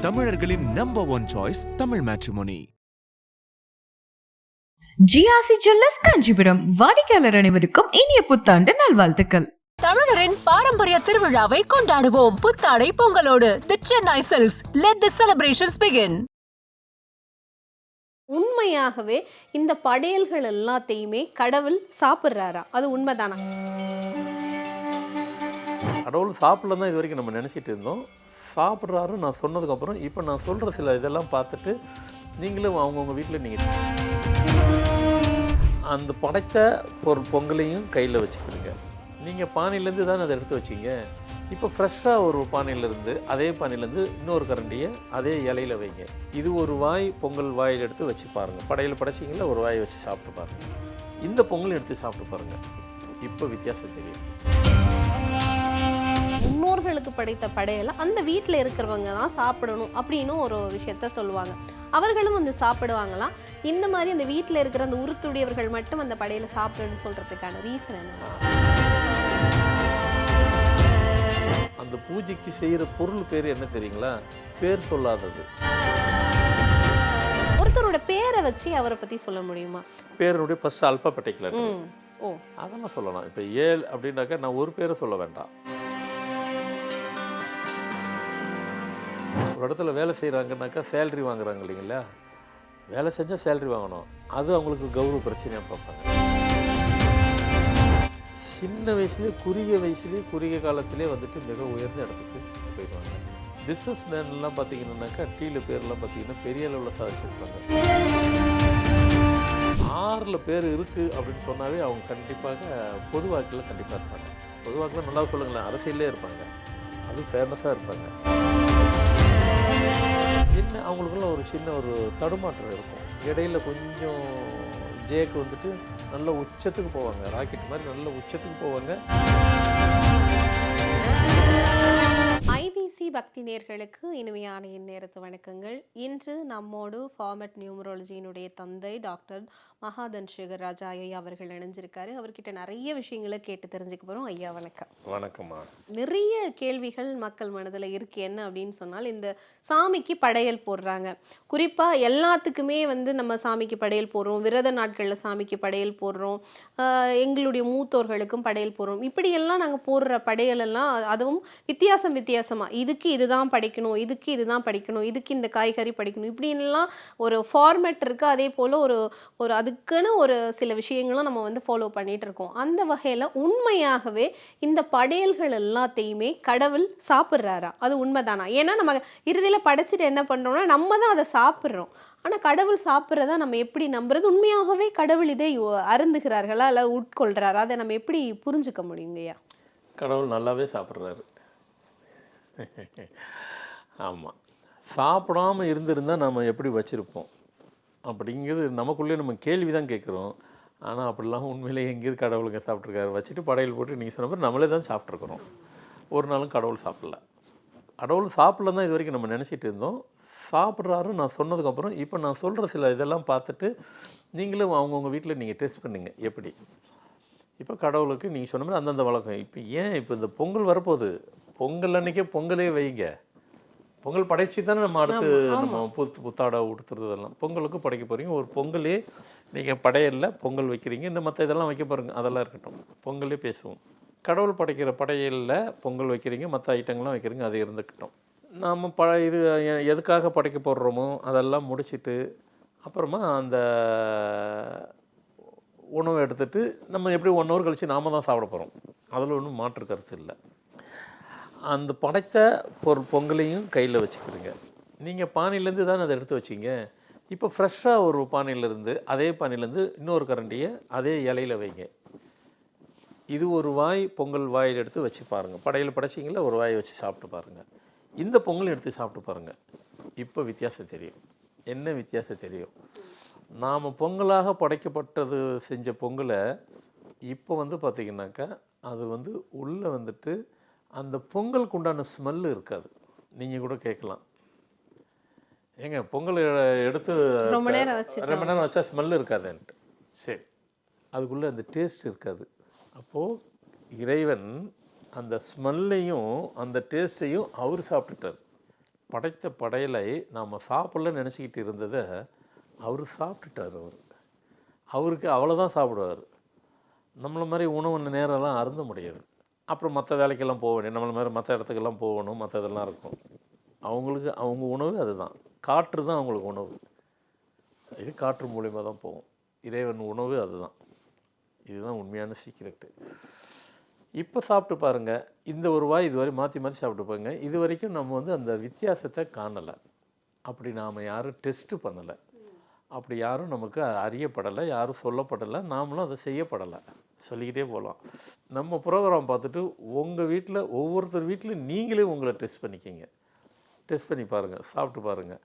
தமிழர்களின் number one choice Tamil matrimony. GRC jewellers Kanchipuram வாடிக்கையாளர் அனைவருக்கும் இனிய புத்தாண்டு நல்வாழ்த்துக்கள். தமிழரின் பாரம்பரிய திருவிழாவை கொண்டாடுவோம் புத்தாடை பொங்கலோடு. The Chennai silks. Let the celebrations begin. உண்மையாகவே இந்த படையல்கள் எல்லாத்தையுமே கடவுள் சாப்பிட்றாரா? அது உண்மைதானா? கடவுள் சாப்பிடல தான் இது வரைக்கும் நம்ம நினச்சிட்டு இருந்தோம். சாப்பிட்றாரு நான் சொன்னதுக்கப்புறம் இப்போ நான் சொல்கிற சில இதெல்லாம் பார்த்துட்டு நீங்களும் அவங்கவுங்க வீட்டில் நீங்கள் அந்த படைத்த ஒரு பொங்கலையும் கையில் வச்சுக்கிறீங்க. நீங்கள் பானையிலேருந்து தானே அதை எடுத்து வச்சிங்க. இப்போ ஃப்ரெஷ்ஷாக ஒரு பானையிலேருந்து அதே பானையிலேருந்து இன்னொரு கரண்டியை அதே இலையில் வைங்க. இது ஒரு வாய் பொங்கல் வாயில் எடுத்து வச்சு பாருங்கள். படையில் படைச்சிங்களா ஒரு வாயை வச்சு சாப்பிட்டு பாருங்கள். இந்த பொங்கல் எடுத்து சாப்பிட்டு பாருங்கள். இப்போ வித்தியாசம் தெரியும். முன்னோர்களுக்கு படைத்த படையலை அந்த வீட்டில் இருக்கிறவங்க தான் சாப்பிடணும் அப்படின்னு ஒரு விஷயத்த சொல்லுவாங்க. அவர்களும் வந்து சாப்பிடுவாங்களாம். இந்த மாதிரி அந்த வீட்டில் இருக்கிற அந்த உருத்துடையவர்கள் மட்டும் அந்த படையலை சாப்பிடணும்னு சொல்கிறதுக்கான ரீசன் என்ன? அந்த பூஜைக்கு செய்கிற பொருள் பேர் என்ன தெரியுங்களா? பேர் சொல்லாதது. ஒருத்தரோட பேரை வச்சு அவரை பற்றி சொல்ல முடியுமா? பேருடைய ஃபர்ஸ்ட் அல்பாபெட்டிக்ல ஓ அதெல்லாம் சொல்லலாம். இப்போ ஏழு அப்படின்னாக்கா நான் ஒரு பேரை சொல்ல வேண்டாம். ஒரு இடத்துல வேலை செய்கிறாங்கன்னாக்கா சேலரி வாங்குறாங்க இல்லைங்களா? வேலை செஞ்சால் சேலரி வாங்கணும். அது அவங்களுக்கு கௌரவ பிரச்சனையாக பார்ப்பாங்க. சின்ன வயசுலேயே குறுகிய காலத்திலே வந்துட்டு மிக உயர்ந்த இடத்துக்கு போயிடுவாங்க. பிஸ்னஸ் மேன்லாம் பார்த்தீங்கன்னாக்கா டீயில் பேர்லாம் பார்த்தீங்கன்னா பெரிய அளவில் சாதிச்சிருப்பாங்க. 6 பேர் இருக்குது அப்படின்னு சொன்னாவே அவங்க கண்டிப்பாக பொது வாக்கில் கண்டிப்பாக இருப்பாங்க. பொது வாக்கில் நல்லா சொல்லுங்களேன், அரசியலே இருப்பாங்க. அதுவும் ஃபேமஸாக இருப்பாங்க. என்ன அவங்களுக்குள்ள ஒரு சின்ன ஒரு தடுமாற்றம் இருக்கும். இடையில கொஞ்சம் ஜேக்கு வந்துட்டு நல்ல உச்சத்துக்கு போவாங்க. ராக்கெட் மாதிரி நல்ல உச்சத்துக்கு போவாங்க. ஐபிசி பக்தி நேயர்களுக்கு இனிமையான நேரத்து வணக்கங்கள். இன்று நம்மோடு ஃபார்மட் நியூமராலஜியினுடைய தந்தை டாக்டர் மகாதன் சேகர் ராஜா ஐயா அவர்கள் இணைஞ்சிருக்காரு. அவர்கிட்ட நிறைய விஷயங்களை கேட்டு தெரிஞ்சுக்க போகிறோம். ஐயா வணக்கம். வணக்கம்மா. நிறைய கேள்விகள் மக்கள் மனதில் இருக்கு. என்ன அப்படின்னு சொன்னால், இந்த சாமிக்கு படையல் போடுறாங்க. குறிப்பாக எல்லாத்துக்குமே வந்து நம்ம சாமிக்கு படையல் போடுறோம். விரத நாட்களில் சாமிக்கு படையல் போடுறோம். எங்களுடைய மூத்தோர்களுக்கும் படையல் போடுறோம். இப்படியெல்லாம் நாங்கள் போடுற படையலெல்லாம் அதுவும் வித்தியாசமாக இதுக்கு இதுதான் படிக்கணும், இதுக்கு இதுதான் படிக்கணும், இதுக்கு இந்த காய்கறி படிக்கணும், இப்படின்லாம் ஒரு ஃபார்மேட் இருக்குது. அதே போல் ஒரு அதுக்குன்னு ஒரு சில விஷயங்களும் நம்ம வந்து ஃபாலோ பண்ணிட்டு இருக்கோம். அந்த வகையில் உண்மையாகவே இந்த படையல்கள் எல்லாத்தையுமே கடவுள் சாப்பிட்றாரா? அது உண்மைதானா? ஏன்னா நம்ம இறுதியில் படைச்சிட்டு என்ன பண்ணுறோம்னா நம்ம தான் அதை சாப்பிட்றோம். ஆனால் கடவுள் சாப்பிட்றதா நம்ம எப்படி நம்புறது? உண்மையாகவே கடவுள் இதை அருந்துகிறார்களா இல்லை உட்கொள்கிறாரா? அதை நம்ம எப்படி புரிஞ்சுக்க முடியுங்கய்யா? கடவுள் நல்லாவே சாப்பிட்றாரு. ஆமாம். சாப்பிடாமல் இருந்திருந்தால் நம்ம எப்படி வச்சுருப்போம் அப்படிங்கிறது நமக்குள்ளே நம்ம கேள்வி தான் கேட்குறோம். ஆனால் அப்படிலாம் உண்மையிலேயே எங்கேயும் கடவுளுங்க சாப்பிட்ருக்காரு. வச்சுட்டு படையல் போட்டு நீங்கள் சொன்ன மாதிரி நம்மளே தான் சாப்பிட்ருக்குறோம். ஒரு நாளும் கடவுள் சாப்பிடல. கடவுள் சாப்பிடல தான் இது வரைக்கும் நம்ம நினச்சிட்டு இருந்தோம். சாப்பிட்றாரு நான் சொன்னதுக்கப்புறம் இப்போ நான் சொல்கிற சில இதெல்லாம் பார்த்துட்டு நீங்களும் அவங்கவுங்க வீட்டில் நீங்கள் டெஸ்ட் பண்ணுங்க எப்படி. இப்போ கடவுளுக்கு நீங்கள் சொன்ன மாதிரி அந்தந்த வழக்கம். இப்போ ஏன் இப்போ இந்த பொங்கல் வரப்போகுது, பொங்கல் அன்றைக்கே பொங்கலே வைங்க. பொங்கல் படைச்சி தானே நம்ம அடுத்து நம்ம புத்தாடை உடுத்துறதெல்லாம் பொங்கலுக்கு படைக்க போகிறீங்க. ஒரு பொங்கலே நீங்கள் படையலில் பொங்கல் வைக்கிறீங்க. இந்த மற்ற இதெல்லாம் வைக்க போகிறீங்க, அதெல்லாம் இருக்கட்டும். பொங்கலே பேசுவோம். கடவுள் படைக்கிற படையலில் பொங்கல் வைக்கிறீங்க, மற்ற ஐட்டங்கள்லாம் வைக்கிறீங்க, அது இருந்துக்கிட்டோம். நாம் இது எதுக்காக படைக்க போடுறோமோ அதெல்லாம் முடிச்சுட்டு அப்புறமா அந்த உணவை எடுத்துகிட்டு நம்ம எப்படி 1 hour கழித்து நாம தான் சாப்பிட போகிறோம். அதில் ஒன்றும் மாற்று கருத்து இல்லை. அந்த படைத்த பொங்கலையும் கையில் வச்சுக்கிறீங்க. நீங்கள் பானையிலேருந்து தானே அதை எடுத்து வச்சிங்க. இப்போ ஃப்ரெஷ்ஷாக ஒரு பானையிலேருந்து அதே பானையிலேருந்து இன்னொரு கரண்டியை அதே இலையில் வைங்க. இது ஒரு வாய் பொங்கல் வாயில் எடுத்து வச்சு பாருங்கள். படையில் படைச்சிங்களா ஒரு வாயை வச்சு சாப்பிட்டு பாருங்கள். இந்த பொங்கல் எடுத்து சாப்பிட்டு பாருங்கள். இப்போ வித்தியாசம் தெரியும். என்ன வித்தியாசம் தெரியும்? நாம் பொங்கலாக படைக்கப்பட்டது செஞ்ச பொங்கலை இப்போ வந்து பார்த்திங்கனாக்கா அது வந்து உள்ளே வந்துட்டு அந்த பொங்கலுக்கு உண்டான ஸ்மெல்லு இருக்காது. நீங்கள் கூட கேட்கலாம், ஏங்க பொங்கல் எடுத்து ரொம்ப நேரம் வச்சா ஸ்மெல்லு இருக்காதுன்ட்டு. சரி, அதுக்குள்ளே அந்த டேஸ்ட் இருக்காது. அப்போது இறைவன் அந்த ஸ்மெல்லையும் அந்த டேஸ்ட்டையும் அவர் சாப்பிட்டுட்டார். படைத்த படையலை நாம் சாப்பிடலன்னு நினச்சிக்கிட்டு இருந்ததை அவர் சாப்பிட்டுட்டார். அவருக்கு அவ்வளோதான் சாப்பிடுவார். நம்மளை மாதிரி உணவு நேரம்லாம் அருந்த முடியாது. அப்புறம் மற்ற வேலைக்கெல்லாம் போக வேண்டிய, நம்மளை மாதிரி மற்ற இடத்துக்கெல்லாம் போகணும், மற்ற இதெல்லாம் இருக்கும். அவங்களுக்கு அவங்க உணவு அதுதான். காற்று தான் அவங்களுக்கு உணவு. இது காற்று மூலிமா தான் போகும். இறைவன் உணவு அதுதான். இதுதான் உண்மையான சீக்ரெட்டு. இப்போ சாப்பிட்டு பாருங்கள். இந்த ஒரு வாய் இதுவரை மாற்றி மாற்றி சாப்பிட்டு பாருங்க. இது வரைக்கும் நம்ம வந்து அந்த வித்தியாசத்தை காணலை. அப்படி நாம் யாரும் டெஸ்ட்டு பண்ணலை. அப்படி யாரும் நமக்கு அறியப்படலை, யாரும் சொல்லப்படலை, நாமளும் அதை செய்யப்படலை. சொல்லிக்கிட்டே போகலாம். நம்ம ப்ரோக்ராம் பார்த்துட்டு உங்கள் வீட்டில் ஒவ்வொருத்தர் வீட்டில் நீங்களே உங்களை டெஸ்ட் பண்ணிக்கிங்க. டெஸ்ட் பண்ணி பாருங்கள், சாப்பிட்டு பாருங்கள்.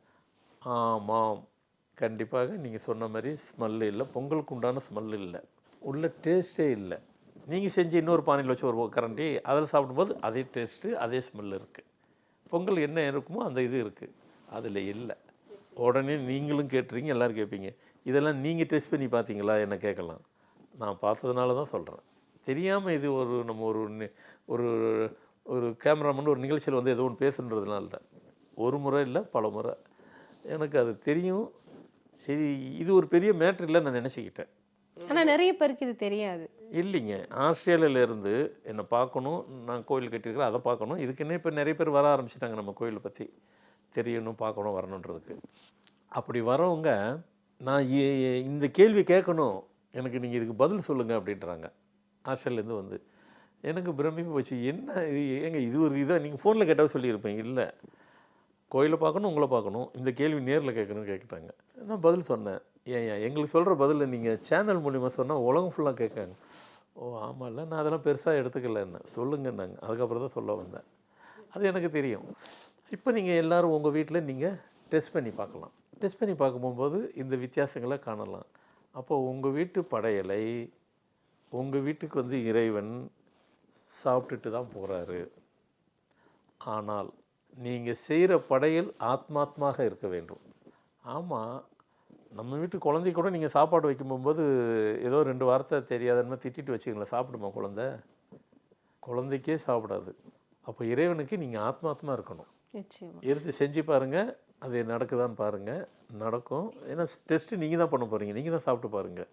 ஆமாம், கண்டிப்பாக நீங்கள் சொன்ன மாதிரி ஸ்மெல்லு இல்லை, பொங்கலுக்கு உண்டான ஸ்மெல் இல்லை, உள்ள டேஸ்ட்டே இல்லை. நீங்கள் செஞ்சு இன்னொரு பானையில் வச்சு ஒரு கரண்டி அதில் சாப்பிடும்போது அதே டேஸ்ட்டு அதே ஸ்மெல் இருக்குது. பொங்கல் என்ன இருக்குமோ அந்த இது இருக்குது, அதில் இல்லை. உடனே நீங்களும் கேட்டுறீங்க, எல்லோரும் கேட்பீங்க. இதெல்லாம் நீங்கள் டெஸ்ட் பண்ணி பார்த்தீங்களா என்ன கேட்கலாம். நான் பார்த்ததுனால தான் சொல்கிறேன். தெரியாமல் இது ஒரு நம்ம ஒரு ஒரு கேமராமேன் ஒரு நிகழ்ச்சியில் வந்து ஏதோ ஒன்று பேசுன்றதுனால இல்லை. ஒரு முறை இல்லை, பல முறை எனக்கு அது தெரியும். சரி, இது ஒரு பெரிய மேட்ரு இல்லை நான் நினச்சிக்கிட்டேன். ஆனால் நிறைய பேருக்கு இது தெரியாது. இல்லைங்க, ஆஸ்திரேலியாவிலேருந்து என்னை பார்க்கணும், நான் கோயில் கட்டியிருக்கிறேன், அதை பார்க்கணும். இதுக்கு என்ன இப்போ நிறைய பேர் வர ஆரம்பிச்சிட்டாங்க நம்ம கோயிலை பற்றி தெரியணும், பார்க்கணும், வரணுன்றதுக்கு. அப்படி வரவங்க நான் இந்த கேள்வி கேட்கணும், எனக்கு நீங்கள் இதுக்கு பதில் சொல்லுங்கள் அப்படின்றாங்க. ஆஸ்திரேலியாலேருந்து வந்து எனக்கு பிரமிப்பு போச்சு. என்ன இது ஏங்க, இது ஒரு இதாக நீங்கள் ஃபோனில் கேட்டால் சொல்லியிருப்பேன். இல்லை, கோயிலை பார்க்கணும், உங்களை பார்க்கணும், இந்த கேள்வி நேரில் கேட்கணும்னு கேட்குறாங்க. நான் பதில் சொன்னேன். ஏன் எங்களுக்கு சொல்கிற பதில் நீங்கள் சேனல் மூலிமா சொன்னால் உலகம் ஃபுல்லாக கேட்காங்க. ஓ ஆமாம், இல்லை நான் அதெல்லாம் பெருசாக எடுத்துக்கல, என்ன சொல்லுங்கன்னாங்க. அதுக்கப்புறம் தான் சொல்ல வந்தேன். அது எனக்கு தெரியும். இப்போ நீங்கள் எல்லோரும் உங்கள் வீட்டில் நீங்கள் டெஸ்ட் பண்ணி பார்க்கலாம். டெஸ்ட் பண்ணி பார்க்கும்போது இந்த வித்தியாசங்களை காணலாம். அப்போது உங்கள் வீட்டு படையலை உங்கள் வீட்டுக்கு வந்து இறைவன் சாப்பிட்டுட்டு தான் போகிறாரு. ஆனால் நீங்கள் செய்கிற படையல் ஆத்மாத்மாக இருக்க வேண்டும். ஆமாம், நம்ம வீட்டு குழந்தை கூட நீங்கள் சாப்பாடு வைக்கும்போது ஏதோ 2 வார்த்தை தெரியாதுன்னு திட்டிட்டு வச்சுங்களேன், சாப்பிடுமா குழந்தைக்கே சாப்பிடாது. அப்போ இறைவனுக்கு நீங்கள் ஆத்மாத்மா இருக்கணும். நிச்சயமா இருந்து செஞ்சு பாருங்கள், அது நடக்குதான்னு பாருங்கள். நடக்கும். ஏன்னா டெஸ்ட்டு நீங்கள் தான் பண்ண போகிறீங்க, நீங்கள் தான் சாப்பிட்டு பாருங்கள்.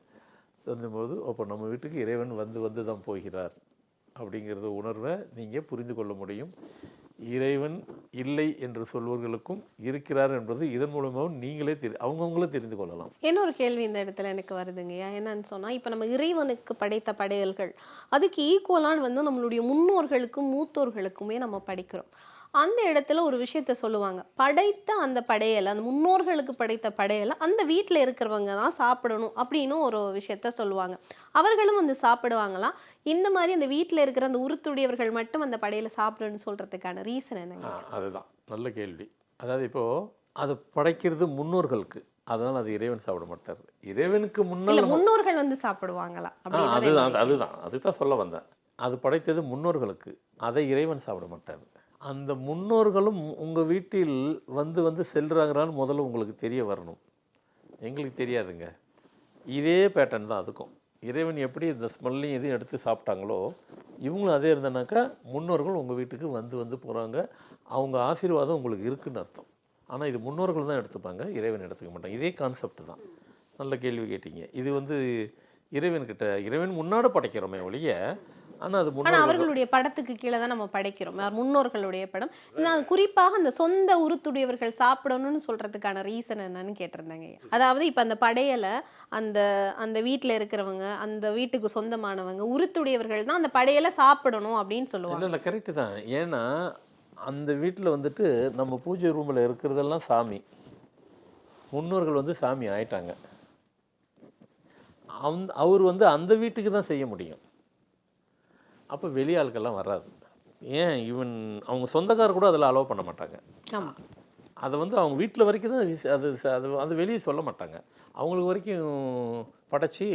தந்தும்போது அப்போ நம்ம வீட்டுக்கு இறைவன் வந்து தான் போகிறார் அப்படிங்கிறத உணர்வை நீங்கள் புரிந்து கொள்ள முடியும். இறைவன் இல்லை என்று சொல்வர்களுக்கும் இருக்கிறார் என்பது இதன் மூலமாகவும் நீங்களே அவங்கவுங்களே தெரிந்து கொள்ளலாம். இன்னொரு கேள்வி இந்த இடத்துல எனக்கு வருதுங்கய்யா. என்னன்னு சொன்னால், இப்போ நம்ம இறைவனுக்கு படைத்த படையல்கள் அதுக்கு ஈக்குவலான வந்து நம்மளுடைய முன்னோர்களுக்கும் மூத்தோர்களுக்குமே நம்ம படிக்கிறோம். அந்த இடத்துல ஒரு விஷயத்த சொல்லுவாங்க, படைத்த அந்த படையலை, அந்த முன்னோர்களுக்கு படைத்த படையலை அந்த வீட்டில் இருக்கிறவங்க தான் சாப்பிடணும் அப்படின்னு ஒரு விஷயத்த சொல்லுவாங்க. அவர்களும் வந்து சாப்பிடுவாங்களாம். இந்த மாதிரி அந்த வீட்டில் இருக்கிற அந்த உருத்துடையவர்கள் மட்டும் அந்த படையலை சாப்பிடணும்னு சொல்கிறதுக்கான ரீசன் என்னங்க? அதுதான் நல்ல கேள்வி. அதாவது இப்போது அது படைக்கிறது முன்னோர்களுக்கு, அதனால் அது இறைவன் சாப்பிட மாட்டார். இறைவனுக்கு முன்னோர்கள் வந்து சாப்பிடுவாங்களா? அதுதான் சொல்ல வந்தேன். அது படைத்தது முன்னோர்களுக்கு, அதை இறைவன் சாப்பிட மாட்டார். அந்த முன்னோர்களும் உங்கள் வீட்டில் வந்து செல்றாங்கன்னு முதல்ல உங்களுக்கு தெரிய வரணும். எங்களுக்கு தெரியாதுங்க. இதே பேட்டர்ன் தான் அதுக்கும். இறைவன் எப்படி இந்த ஸ்மெல்லையும் இதையும் எடுத்து சாப்பிட்டாங்களோ இவங்களும் அதே இருந்தனாக்கா முன்னோர்கள் உங்கள் வீட்டுக்கு வந்து போகிறாங்க. அவங்க ஆசீர்வாதம் உங்களுக்கு இருக்குன்னு அர்த்தம். ஆனால் இது முன்னோர்கள் தான் எடுத்துப்பாங்க, இறைவன் எடுத்துக்க மாட்டாங்க. இதே கான்செப்ட் தான். நல்ல கேள்வி கேட்டீங்க. இது இறைவன் முன்னாடி படைக்கிறோமே ஒழிய, ஆனால் அவர்களுடைய படத்துக்கு கீழே தான் நம்ம படைக்கிறோம். முன்னோர்களுடைய படம். நான் குறிப்பாக அந்த சொந்த உருத்துடையவர்கள் சாப்பிடணும்னு சொல்றதுக்கான ரீசன் என்னன்னு கேட்டிருந்தாங்க. அதாவது இப்போ அந்த படையலை அந்த வீட்டில் இருக்கிறவங்க, அந்த வீட்டுக்கு சொந்தமானவங்க, உருத்துடையவர்கள் தான் அந்த படையலை சாப்பிடணும் அப்படின்னு சொல்லுவாங்க. இல்லை, கரெக்டு தான். ஏன்னா அந்த வீட்டில் நம்ம பூஜை ரூமில் இருக்கிறதெல்லாம் சாமி. முன்னோர்கள் சாமி ஆயிட்டாங்க. அவர் அந்த வீட்டுக்கு தான் செய்ய முடியும். அப்போ வெளியாளுக்கெல்லாம் வராது. ஏன் அவங்க சொந்தக்காரர் கூட அதில் அலோவ் பண்ண மாட்டாங்க. அதை அவங்க வீட்டில் வரைக்கும் தான் அது வெளியே சொல்ல மாட்டாங்க. அவங்களுக்கு வரைக்கும் படைச்சி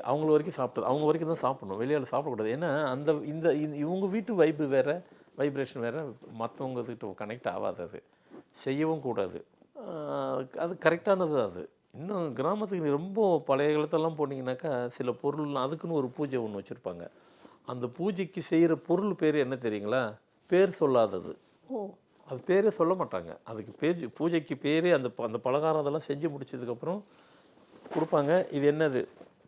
அவங்களுக்கு வரைக்கும் சாப்பிட்டு அவங்க வரைக்கும் தான் சாப்பிடணும். வெளியால் சாப்பிடக்கூடாது. ஏன்னா இவங்க வீட்டு வைப்பு வேறு, வைப்ரேஷன் வேறு, மற்றவங்கக்கிட்ட கனெக்ட் ஆகாது. அது செய்யவும் கூடாது. அது கரெக்டானது. அது இன்னும் கிராமத்துக்கு ரொம்ப பழைய காலத்தெல்லாம் போனீங்கன்னாக்கா சில பொருள் அதுக்குன்னு ஒரு பூஜை ஒன்று வச்சுருப்பாங்க. அந்த பூஜைக்கு செய்கிற பொருள் பேர் என்ன தெரியுங்களா? பேர் சொல்லாதது. அது பேரே சொல்ல மாட்டாங்க. அதுக்கு பூஜைக்கு பேரே அந்த பலகாரம் அதெல்லாம் செஞ்சு முடிச்சதுக்கப்புறம் கொடுப்பாங்க. இது என்னது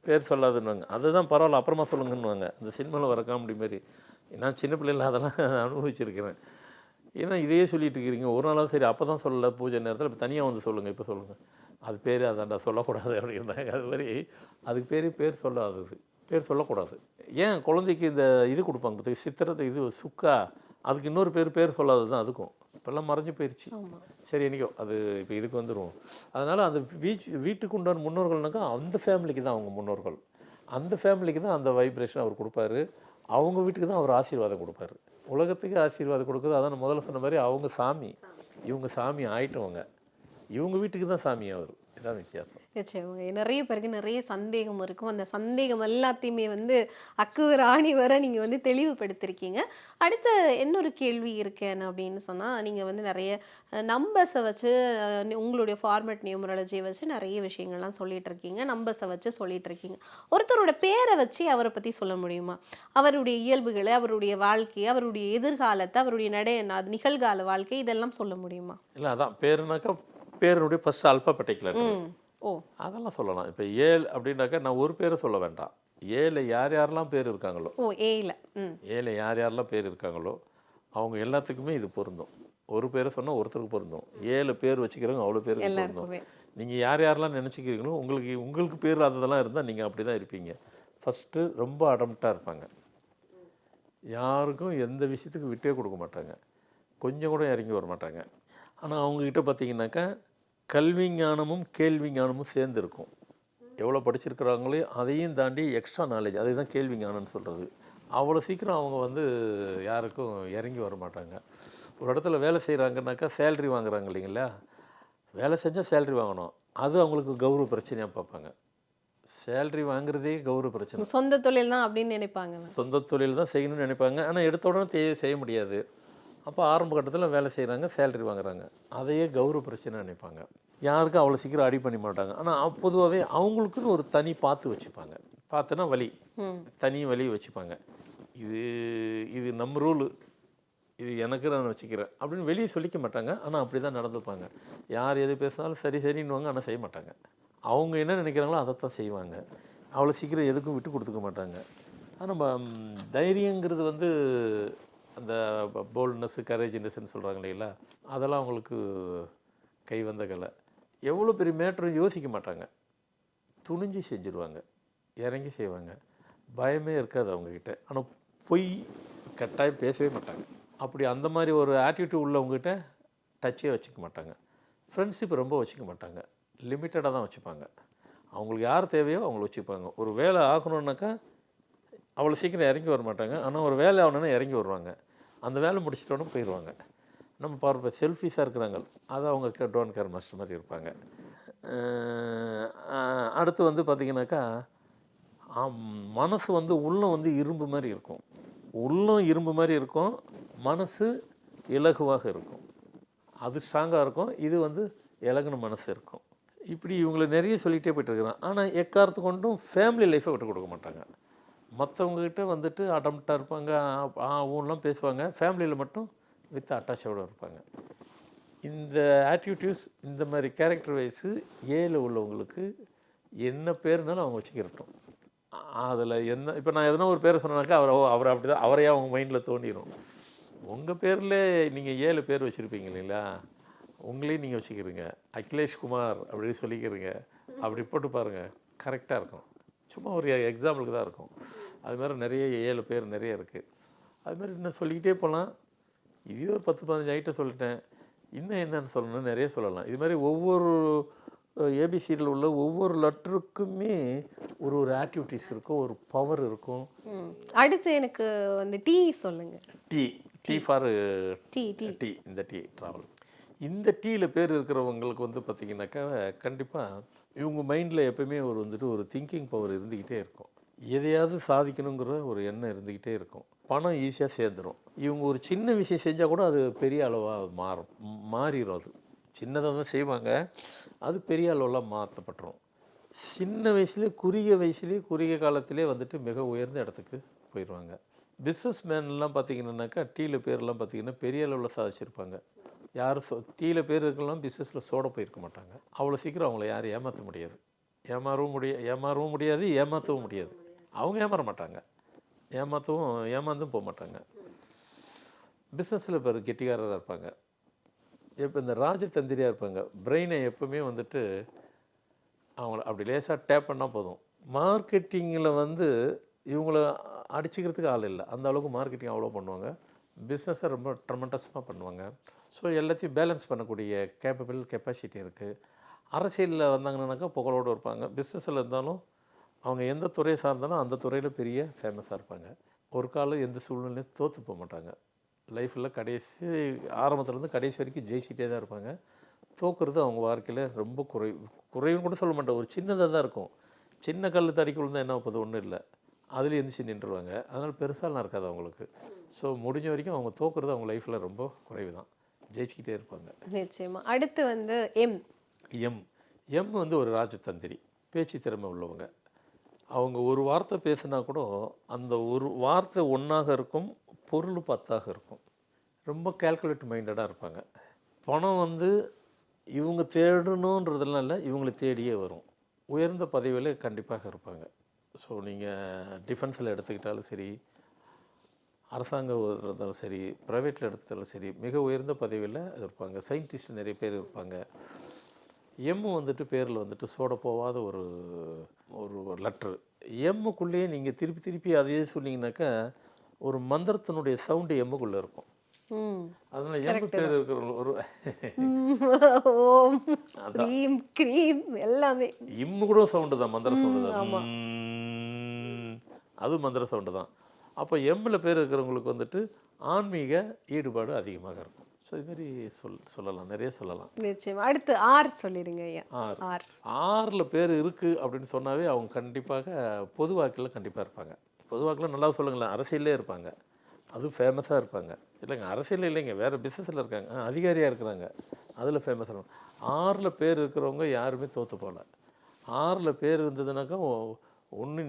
பேர் சொல்லாதுன்னுவாங்க. அதுதான் பரவாயில்ல அப்புறமா சொல்லுங்கன்னுவாங்க. அந்த சினிமாவில் வர காமெடி மாதிரி. நான் சின்ன பிள்ளைல அதெல்லாம் அனுபவிச்சிருக்கிறேன். ஏன்னா இதையே சொல்லிட்டு இருக்கிறீங்க ஒரு நாளாவது, சரி அப்போ தான் சொல்லலை பூஜை நேரத்தில், இப்போ தனியாக வந்து சொல்லுங்கள், இப்போ சொல்லுங்கள், அது பேர் அதான்டா சொல்லக்கூடாது அப்படின்றாங்க. அது மாதிரி அதுக்கு பேர் சொல்லாதது, பேர் சொல்லக்கூடாது. ஏன் குழந்தைக்கு இந்த இது கொடுப்பாங்க பார்த்துக்க, சித்திரத்தை இது சுக்கா, அதுக்கு இன்னொரு பேர் சொல்லாதது தான் அதுக்கும். இப்போல்லாம் மறைஞ்சு போயிடுச்சு. சரி என்றைக்கோ அது இப்போ இதுக்கு வந்துடுவோம். அதனால் அந்த வீட்டுக்கு உண்டான முன்னோர்கள்னாக்கா அந்த ஃபேமிலிக்கு தான் அவங்க முன்னோர்கள். அந்த ஃபேமிலிக்கு தான் அந்த வைப்ரேஷன் அவர் கொடுப்பாரு. அவங்க வீட்டுக்கு தான் அவர் ஆசீர்வாதம் கொடுப்பாரு. உலகத்துக்கு ஆசீர்வாதம் கொடுக்குறது அதான் நான் முதல்ல சொன்ன மாதிரி அவங்க சாமி, இவங்க சாமி ஆயிட்டவங்க, இவங்க வீட்டுக்கு தான் சாமி அவர். இதான் வித்தியாசம். நிச்சயமாக நிறைய பேருக்கு நிறைய சந்தேகம் இருக்கும். அந்த சந்தேகம் எல்லாத்தையுமே வந்து அக்குவர் ஆணி வர நீங்கள் வந்து தெளிவுபடுத்திருக்கீங்க. அடுத்த இன்னொரு கேள்வி இருக்கேன் அப்படின்னு சொன்னால், நீங்கள் வந்து நிறைய நம்பர்ஸை வச்சு உங்களுடைய ஃபார்மேட் நியூமராலஜியை வச்சு நிறைய விஷயங்கள்லாம் சொல்லிட்டு இருக்கீங்க, நம்பர்ஸை வச்சு சொல்லிட்டு இருக்கீங்க. ஒருத்தரோட பேரை வச்சு அவரை பற்றி சொல்ல முடியுமா? அவருடைய இயல்புகளை, அவருடைய வாழ்க்கையை, அவருடைய எதிர்காலத்தை, அவருடைய நிகழ்கால வாழ்க்கை, இதெல்லாம் சொல்ல முடியுமா? இல்லை அதான் பேருனாக்கா பேருடைய ஃபர்ஸ்ட் அல்பாபெட்டிக் லெட்டர். அதெல்லாம் சொல்லலாம். இப்போ ஏழு அப்படின்னாக்கா நான் ஒரு பேரை சொல்ல வேண்டாம். ஏழு யாரெல்லாம் பேர் இருக்காங்களோ, ஏழு யாரெல்லாம் பேர் இருக்காங்களோ அவங்க எல்லாத்துக்குமே இது பொருந்தும். ஒரு பேரை சொன்னால் ஒருத்தருக்கு பொருந்தும். 7 பேர் வச்சுக்கிறவங்க அவ்வளோ பேருக்கு பொருந்தும். நீங்கள் யாரெல்லாம் நினச்சிக்கிறீங்களோ உங்களுக்கு பேர் அதெல்லாம் இருந்தால் நீங்கள் அப்படி தான் இருப்பீங்க. ஃபஸ்ட்டு ரொம்ப அடம்ப்டாக இருப்பாங்க, யாருக்கும் எந்த விஷயத்துக்கும் விட்டே கொடுக்க மாட்டாங்க, கொஞ்சம் கூட இறங்கி வர மாட்டாங்க. ஆனால் அவங்கக்கிட்ட பார்த்தீங்கன்னாக்கா கல்வி ஞானமும் கேள்வி ஞானமும் சேர்ந்து இருக்கும். எவ்வளோ படிச்சிருக்கிறாங்களோ அதையும் தாண்டி எக்ஸ்ட்ரா நாலேஜ், அதை தான் கேள்வி ஞானம்னு சொல்கிறது. அவ்வளோ சீக்கிரம் அவங்க வந்து யாருக்கும் இறங்கி வர மாட்டாங்க. ஒரு இடத்துல வேலை செய்கிறாங்கன்னாக்கா சேல்ரி வாங்குறாங்க இல்லைங்களா, வேலை செஞ்சால் சேல்ரி வாங்கணும், அது அவங்களுக்கு கௌரவ பிரச்சனையாக பார்ப்பாங்க. சேல்ரி வாங்குறதே கௌரவ பிரச்சனை. சொந்த தொழில் தான் அப்படின்னு நினைப்பாங்க. சொந்த தொழில் தான் செய்யணும்னு நினைப்பாங்க. ஆனால் எடுத்த உடனே செய்ய முடியாது. அப்போ ஆரம்ப கட்டத்தில் வேலை செய்கிறாங்க, சேலரி வாங்குறாங்க, அதையே கௌரவ பிரச்சனை நினைப்பாங்க. யாருக்கும் அவ்வளோ சீக்கிரம் அடி பண்ணி மாட்டாங்க. ஆனால் பொதுவாகவே அவங்களுக்குன்னு ஒரு தனி பார்த்து வச்சுப்பாங்க. பார்த்துனா வழி, தனி வழி வச்சுப்பாங்க. இது நம்ம ரூலு, இது எனக்கு நான் வச்சுக்கிறேன் அப்படின்னு வெளியே சொல்லிக்க மாட்டாங்க. ஆனால் அப்படி தான் நடந்துப்பாங்க. யார் எது பேசினாலும் சரி சரின்னுவாங்க, ஆனால் செய்ய மாட்டாங்க. அவங்க என்ன நினைக்கிறாங்களோ அதைத்தான் செய்வாங்க. அவ்வளோ சீக்கிரம் எதுக்கும் விட்டு கொடுத்துக்க மாட்டாங்க. ஆனால் தைரியங்கிறது வந்து அந்த போல்ட்னஸ், கரேஜ்னஸ்ன்னு சொல்கிறாங்க இல்லைங்களா, அதெல்லாம் அவங்களுக்கு கை வந்த கலை. எவ்வளோ பெரிய மேட்டரும் யோசிக்க மாட்டாங்க, துணிஞ்சு செஞ்சுருவாங்க, இறங்கி செய்வாங்க, பயமே இருக்காது அவங்கக்கிட்ட. ஆனால் பொய் கட்டாயம் பேசவே மாட்டாங்க. அப்படி அந்த மாதிரி ஒரு ஆட்டிடியூட் உள்ளவங்ககிட்ட டச்சே வச்சுக்க மாட்டாங்க. ஃப்ரெண்ட்ஷிப் ரொம்ப வச்சுக்க மாட்டாங்க, லிமிட்டடாக தான் வச்சுப்பாங்க. அவங்களுக்கு யார் தேவையோ அவங்கள வச்சுப்பாங்க. ஒரு வேலை ஆகணுன்னாக்கா அவ்வளோ சீக்கிரம் இறங்கி வர மாட்டாங்க. ஆனால் ஒரு வேலை ஆகணுன்னா இறங்கி வருவாங்க, அந்த வேலை முடிச்சிட்டோன்னு போயிடுவாங்க. நம்ம பார்ப்ப செல்ஃபிஷாக இருக்கிறாங்க, அது அவங்க டோன் கேர் மாஸ்டர் மாதிரி இருப்பாங்க. அடுத்து வந்து பார்த்திங்கனாக்கா மனசு வந்து உள்ளம் வந்து இரும்பு மாதிரி இருக்கும். உள்ளம் இரும்பு மாதிரி இருக்கும், மனசு இலகுவாக இருக்கும், அது ஸ்ட்ராங்காக இருக்கும். இது வந்து இலகுன மனசு இருக்கும். இப்படி இவங்களை நிறைய சொல்லிகிட்டே போய்ட்டுருக்குறான். ஆனால் எக்காரத்து கொண்டும் ஃபேமிலி லைஃப்பை விட்டு கொடுக்க மாட்டாங்க. மற்றவங்கக்கிட்ட வந்துட்டு அடம்ப்டாக இருப்பாங்க, ஊன்லாம் பேசுவாங்க, ஃபேமிலியில் மட்டும் வித் அட்டாச்சோடு இருப்பாங்க. இந்த ஆட்டிடியூட்ஸ், இந்த மாதிரி கேரக்டர் வைஸு 7 உள்ளவங்களுக்கு என்ன பேருனாலும் அவங்க வச்சுக்கிறட்டும். அதில் என்ன இப்போ நான் எதனா ஒரு பேரை சொன்னாக்கா அவர் அப்படி தான் அவரையே அவங்க மைண்டில் தோண்டிடும். உங்கள் பேரில் நீங்கள் 7 பேர் வச்சுருப்பீங்க இல்லைங்களா, உங்களையும் நீங்கள் வச்சுக்கிறீங்க, அகிலேஷ் குமார் அப்படின்னு சொல்லிக்கிறீங்க, அப்படி போட்டு பாருங்கள், கரெக்டாக இருக்கும். சும்மா ஒரு எக்ஸாம்பிளுக்கு தான் இருக்கும். அது மாதிரி நிறைய 7 பேர் நிறைய இருக்குது. அது மாதிரி இன்னும் சொல்லிக்கிட்டே போகலாம். இதே ஒரு 10-15 ஐட்டம் சொல்லிட்டேன், இன்னும் என்னென்னு சொல்லணும், நிறைய சொல்லலாம். இது மாதிரி ஒவ்வொரு ஏபிசியில் உள்ள ஒவ்வொரு லெட்டருக்குமே ஒரு ஆக்டிவிட்டிஸ் இருக்கும், ஒரு பவர் இருக்கும். அடுத்து எனக்கு வந்து டீ சொல்லுங்கள். டீ ஃபார் டீ, இந்த டீ ட்ராவல். இந்த டீயில் பேர் இருக்கிறவங்களுக்கு வந்து பார்த்திங்கனாக்கா கண்டிப்பாக இவங்க மைண்டில் எப்போயுமே ஒரு திங்கிங் பவர் இருந்துக்கிட்டே இருக்கும். எதையாவது சாதிக்கணுங்கிற ஒரு எண்ணம் இருந்துக்கிட்டே இருக்கும். பணம் ஈஸியாக சேர்ந்துடும். இவங்க ஒரு சின்ன விஷயம் செஞ்சால் கூட அது பெரிய அளவாக மாறிடும். அது சின்னதாக தான் செய்வாங்க, அது பெரிய அளவெல்லாம் மாற்றப்பட்டுரும். சின்ன வயசுலேயே குறுகிய காலத்திலே வந்துட்டு மிக உயர்ந்த இடத்துக்கு போயிடுவாங்க. பிஸ்னஸ் மேன்லாம் பார்த்திங்கன்னாக்கா டீயில் பேர்லாம் பார்த்திங்கன்னா பெரிய அளவில் சாதிச்சிருப்பாங்க. யாரும் டீயில் பேர் இருக்கலாம், பிஸ்னஸில் சோட போயிருக்க மாட்டாங்க. அவ்வளோ சீக்கிரம் அவங்கள யாரும் ஏமாற்ற முடியாது. ஏமாறவும் முடியாது, ஏமாற்றவும் முடியாது. அவங்க ஏமாற மாட்டாங்க, ஏமாந்தும் போக மாட்டாங்க. பிஸ்னஸில் இப்போ கெட்டிக்காரராக இருப்பாங்க. இப்போ இந்த ராஜதந்திரியாக இருப்பாங்க. பிரெயினை எப்பவுமே வந்துட்டு அவங்கள அப்படி லேசாக டேப் பண்ணால் போதும். மார்க்கெட்டிங்கில் வந்து இவங்கள அடிச்சுக்கிறதுக்கு ஆள் இல்லை. அந்த அளவுக்கு மார்க்கெட்டிங் அவ்வளோ பண்ணுவாங்க. பிஸ்னஸை ரொம்ப ட்ரமெண்டஸமாக பண்ணுவாங்க. ஸோ எல்லாத்தையும் பேலன்ஸ் பண்ணக்கூடிய கெப்பாசிட்டி இருக்குது. அரசியலில் வந்தாங்கன்னாக்கா புகழோடு இருப்பாங்க. பிஸ்னஸில் இருந்தாலும் அவங்க எந்த துறையை சார்ந்தாலும் அந்த துறையில் பெரிய ஃபேமஸாக இருப்பாங்க. ஒரு காலம் எந்த சூழ்நிலையும் தோற்று போக மாட்டாங்க. லைஃப்பில் ஆரம்பத்துலேருந்து கடைசி வரைக்கும் ஜெயிச்சிட்டே தான் இருப்பாங்க. தோக்குறது அவங்க வாழ்க்கையில் ரொம்ப குறைவுன்னு கூட சொல்ல மாட்டேன். ஒரு சின்னதாக தான் இருக்கும். சின்ன கல் தடிக்கு விழுந்தால் என்ன வைப்பது, ஒன்றும் இல்லை, அதில் எழுந்திரிச்சு நின்றுருவாங்க. அதனால் பெருசாலாம் இருக்காது அவங்களுக்கு. ஸோ முடிஞ்ச வரைக்கும் அவங்க தோக்குறது அவங்க லைஃப்பில் ரொம்ப குறைவு தான், ஜெயிச்சிக்கிட்டே இருப்பாங்க. நிச்சயமாக. அடுத்து வந்து எம் வந்து ஒரு ராஜதந்திரி, பேச்சு திறமை உள்ளவங்க. அவங்க ஒரு வார்த்தை பேசுனா கூட அந்த ஒரு வார்த்தை ஒன்றாக இருக்கும், பொருள் 10ஆக இருக்கும். ரொம்ப கால்குலேட் மைண்டடாக இருப்பாங்க. பணம் வந்து இவங்க தேடணுன்றதுலாம் இல்லை, இவங்களை தேடியே வரும். உயர்ந்த பதவியில் கண்டிப்பாக இருப்பாங்க. ஸோ நீங்கள் டிஃபென்ஸில் எடுத்துக்கிட்டாலும் சரி, அரசாங்கம் இருந்தாலும் சரி, ப்ரைவேட்டில் எடுத்துக்கிட்டாலும் சரி, மிக உயர்ந்த பதவியில் இருப்பாங்க. சயின்டிஸ்ட் நிறைய பேர் இருப்பாங்க. வந்துட்டு பேரில் வந்துட்டு சோட போகாத ஒரு லெட்ரு. எம்முக்குள்ளேயே நீங்கள் திருப்பி அதையே சொன்னீங்கன்னாக்கா ஒரு மந்திரத்தினுடைய சவுண்டு எம்முக்குள்ளே இருக்கும். அதனால எம் பேர் இருக்கிற ஒரு எல்லாமே இம்மு கூட சவுண்டு தான், மந்திர சவுண்டு தான். அது மந்திர சவுண்டு தான். அப்போ எம்மில் பேர் இருக்கிறவங்களுக்கு வந்துட்டு ஆன்மீக ஈடுபாடு அதிகமாக இருக்கும். ஸோ இதுமாரி சொல்லலாம், நிறைய சொல்லலாம். நிச்சயமா. அடுத்து ஆர் சொல்லிடுங்க. ஆறில் பேர் இருக்குது அப்படின்னு சொன்னாவே அவங்க கண்டிப்பாக பொது வாக்கில் கண்டிப்பாக இருப்பாங்க. பொது வாக்கில் நல்லா சொல்லுங்களேன், அரசியலே இருப்பாங்க, அதுவும் ஃபேமஸாக இருப்பாங்க. இல்லைங்க அரசியல் இல்லைங்க, வேறு பிஸ்னஸில் இருக்காங்க, அதிகாரியாக இருக்கிறாங்க, அதில் ஃபேமஸாக இருக்கும். ஆறில் பேர் இருக்கிறவங்க யாருமே தோற்று போகல. ஆறில் பேர் இருந்ததுனாக்கா ஒன்று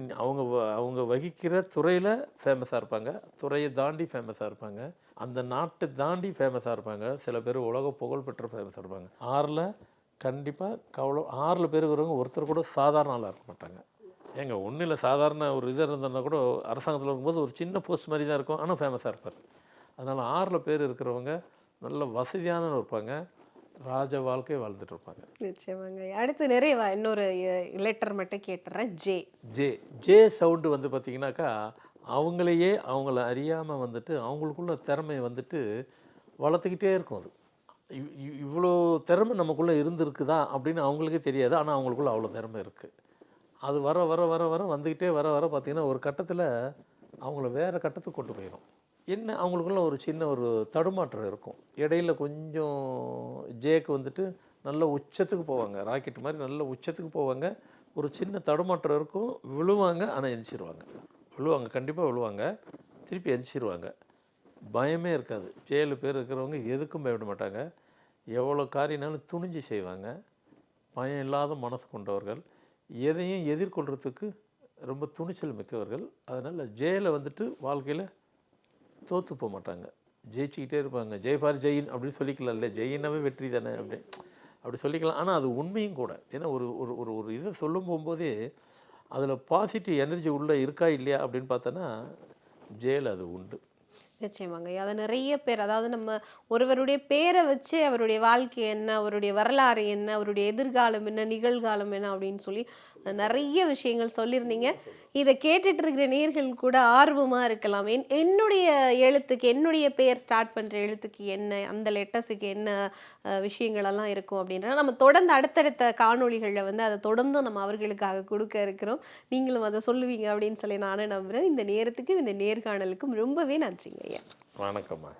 அவங்க வகிக்கிற துறையில் ஃபேமஸாக இருப்பாங்க, துறையை தாண்டி ஃபேமஸாக இருப்பாங்க, அந்த நாட்டை தாண்டி ஃபேமஸாக இருப்பாங்க. சில பேர் உலக புகழ்பெற்ற ஃபேமஸாக இருப்பாங்க. ஆறில் கண்டிப்பாக ஆறில் பேர் இருக்கிறவங்க ஒருத்தர் கூட சாதாரண ஆளாக இருக்க மாட்டாங்க. ஏங்க ஒன்றும் இல்லை, சாதாரண ஒரு இது இருந்ததுன்னா கூட அரசாங்கத்தில் இருக்கும்போது ஒரு சின்ன போஸ்ட் மாதிரி தான் இருக்கும், ஆனால் ஃபேமஸாக இருப்பார். அதனால் ஆறில் பேர் இருக்கிறவங்க நல்ல வசதியான இருப்பாங்க, ராஜ வாழ்க்கை வாழ்ந்துட்டு இருப்பாங்க. நிச்சயமாங்க. அடுத்து நிறைவா இன்னொரு லெட்டர் மட்டும் கேட்டுறேன். ஜே சவுண்டு வந்து பார்த்திங்கனாக்கா அவங்கள அறியாமல் வந்துட்டு அவங்களுக்குள்ள திறமை வந்துட்டு வளர்த்துக்கிட்டே இருக்கும். அது இவ்வளோ திறமை நமக்குள்ளே இருந்திருக்குதா அப்படின்னு அவங்களுக்கே தெரியாது, ஆனால் அவங்களுக்குள்ள அவ்வளோ திறமை இருக்குது. அது வர வர வர வர வந்துக்கிட்டே வர வர பார்த்திங்கன்னா ஒரு கட்டத்தில் அவங்கள வேறு கட்டத்துக்கு கொண்டு போயிடும். என்ன அவங்களுக்குள்ள ஒரு சின்ன ஒரு தடுமாற்றம் இருக்கும். இடையில கொஞ்சம் ஜேக்கு வந்துட்டு நல்ல உச்சத்துக்கு போவாங்க, ராக்கெட் மாதிரி நல்ல உச்சத்துக்கு போவாங்க. ஒரு சின்ன தடுமாற்றம் இருக்கும், விழுவாங்க, ஆனால் எந்திரிச்சிருவாங்க. கண்டிப்பாக விழுவாங்க, திருப்பி எந்திரிச்சிருவாங்க. பயமே இருக்காது. 7 பேர் இருக்கிறவங்க எதுக்கும் பயப்பட மாட்டாங்க. எவ்வளோ காரியனாலும் துணிஞ்சு செய்வாங்க. பயம் இல்லாத மனசு கொண்டவர்கள், எதையும் எதிர்கொள்கிறதுக்கு ரொம்ப துணிச்சல் மிக்கவர்கள். அதனால் ஜெயில் வந்துட்டு வாழ்க்கையில் தோற்று போக மாட்டாங்க, ஜெயிச்சுக்கிட்டே இருப்பாங்க. ஜெய்பார் ஜெயின் அப்படின்னு சொல்லிக்கலாம், இல்லை ஜெயினாவே வெற்றி தானே அப்படி சொல்லிக்கலாம். ஆனால் அது உண்மையும் கூட. ஏன்னா ஒரு ஒரு ஒரு இதை சொல்லும் போகும்போதே அதில் பாசிட்டிவ் எனர்ஜி உள்ளே இருக்கா இல்லையா அப்படின்னு பார்த்தோன்னா ஜெயில் அது உண்டு. நிச்சயமாங்க. அதை நிறைய பேர், அதாவது நம்ம ஒருவருடைய பேரை வச்சு அவருடைய வாழ்க்கை என்ன, அவருடைய வரலாறு என்ன, அவருடைய எதிர்காலம் என்ன, நிகழ்காலம் என்ன அப்படின்னு சொல்லி நிறைய விஷயங்கள் சொல்லியிருந்தீங்க. இதை கேட்டுட்டு இருக்கிற நேயர்கள் கூட ஆர்வமாக இருக்கலாம். என்னுடைய எழுத்துக்கு, என்னுடைய பெயர் ஸ்டார்ட் பண்ணுற எழுத்துக்கு என்ன, அந்த லெட்டர்ஸுக்கு என்ன விஷயங்களெல்லாம் இருக்கும் அப்படின்றத நம்ம தொடர்ந்து அடுத்தடுத்த காணொளிகளில் வந்து அதை தொடர்ந்து நம்ம அவர்களுக்காக கொடுக்க இருக்கிறோம். நீங்களும் அதை சொல்லுவீங்க அப்படின்னு சொல்லி நானே நம்புகிறேன். இந்த நேரத்துக்கும் இந்த நேர்காணலுக்கும் ரொம்பவே நன்றிங்க ஐயா. வணக்கம்மா.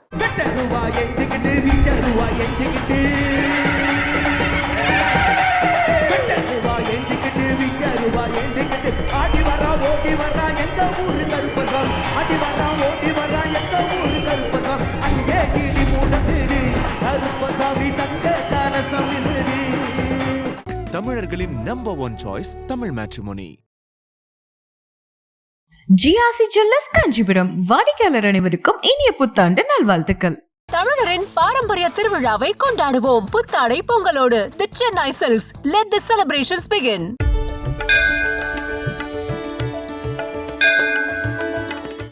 ஆடி வரா ஓடி வரா எந்த ஊரு கருப்பசாமி, ஆடி வரா ஓடி வரா எந்த ஊரு கருப்பசாமி, அங்கே கிடி மூடது கருப்பசாமி தங்க கலசம். தமிழர்களின் number 1 choice Tamil matrimony. GRC jewellers Kanchipuram வாடிக்கையாளர் அனைவருக்கும் இனிய புத்தாண்டு நல்வாழ்த்துக்கள். தமிழரின் பாரம்பரிய திருவிழாவை கொண்டாடுவோம் புத்தாடை பொங்கலோடு. The Chennai silks. Let the celebrations begin.